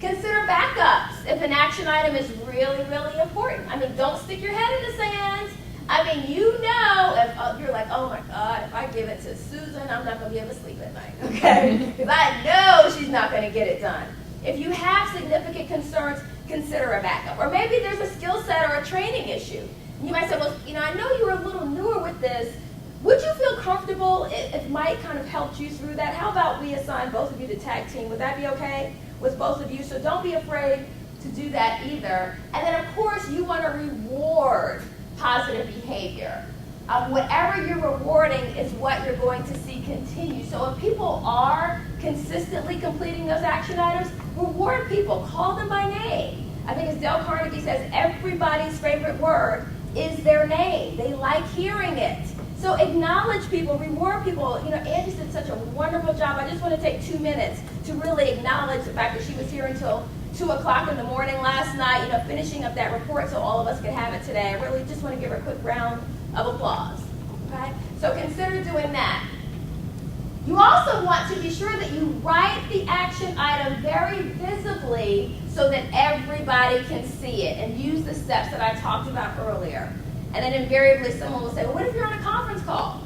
Consider backups if an action item is really, really important. I mean, don't stick your head in the sand. I mean, you know, if you're like, oh my God, if I give it to Susan, I'm not going to be able to sleep at night, okay? Because I know she's not going to get it done. If you have significant concerns, consider a backup. Or maybe there's a skill set or a training issue. You might say, well, you know, I know you're a little newer with this. Would you feel comfortable if Mike kind of helped you through that? How about we assign both of you to tag team? Would that be okay with both of you? So don't be afraid to do that either. And then, of course, you want to reward positive behavior. Whatever you're rewarding is what you're going to see continue. So if people are consistently completing those action items, reward people. Call them by name. I think as Dale Carnegie says, everybody's favorite word is their name. They like hearing it. So acknowledge people, reward people. You know, Angie did such a wonderful job. I just want to take 2 minutes to really acknowledge the fact that she was here until 2 o'clock in the morning last night, you know, finishing up that report so all of us could have it today. I really just want to give her a quick round of applause. Okay? So consider doing that. You also want to be sure that you write the action item very visibly so that everybody can see it, and use the steps that I talked about earlier. And then invariably someone will say, well, what if you're on a conference call?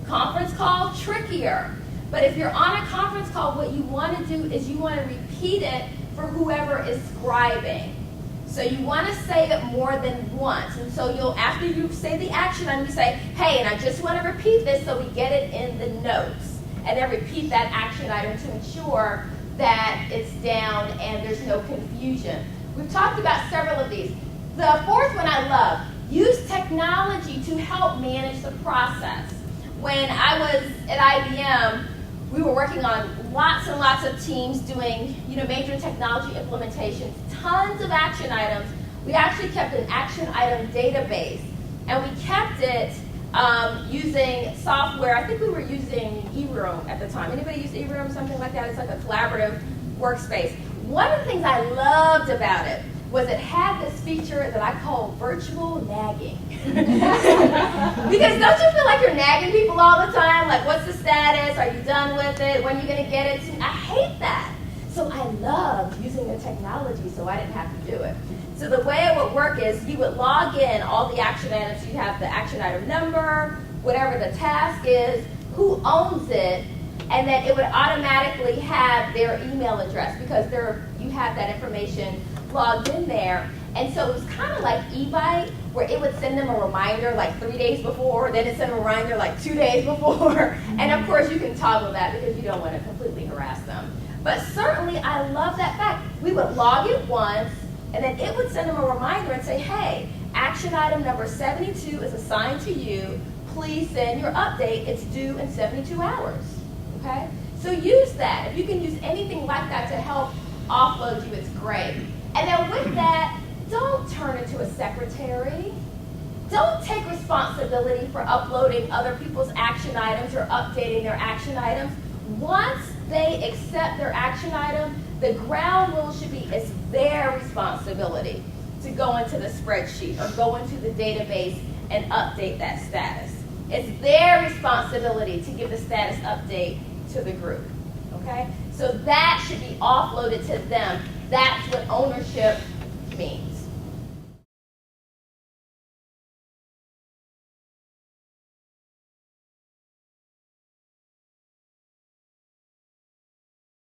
Conference call, trickier. But if you're on a conference call, what you want to do is you want to repeat it for whoever is scribing. So you want to say it more than once. And so you'll, after you say the action item, you say, hey, and I just want to repeat this so we get it in the notes. And then repeat that action item to ensure that it's down and there's no confusion. We've talked about several of these. The fourth one I love. Use technology to help manage the process. When I was at IBM, we were working on lots and lots of teams doing, you know, major technology implementations, tons of action items. We actually kept an action item database, and we kept it using software. I think we were using eRoom at the time. Anybody use eRoom, something like that? It's like a collaborative workspace. One of the things I loved about it was it had this feature that I call virtual nagging. Because don't you feel like you're nagging people all the time? Like, what's the status? Are you done with it? When are you going to get it? I hate that. So I loved using the technology so I didn't have to do it. So the way it would work is you would log in all the action items. You'd have the action item number, whatever the task is, who owns it, and then it would automatically have their email address because you have that information logged in there. And so it was kind of like eBite, where it would send them a reminder like 3 days before, then it sent a reminder like 2 days before. And of course you can toggle that because you don't want to completely harass them. But certainly I love that fact. We would log it once, and then it would send them a reminder and say, hey, action item number 72 is assigned to you. Please send your update. It's due in 72 hours. Okay? So use that. If you can use anything like that to help offload you, it's great. And then with that, don't turn into a secretary. Don't take responsibility for uploading other people's action items or updating their action items. Once they accept their action item, the ground rule should be it's their responsibility to go into the spreadsheet or go into the database and update that status. It's their responsibility to give the status update to the group. Okay? So that should be offloaded to them. That's what ownership means.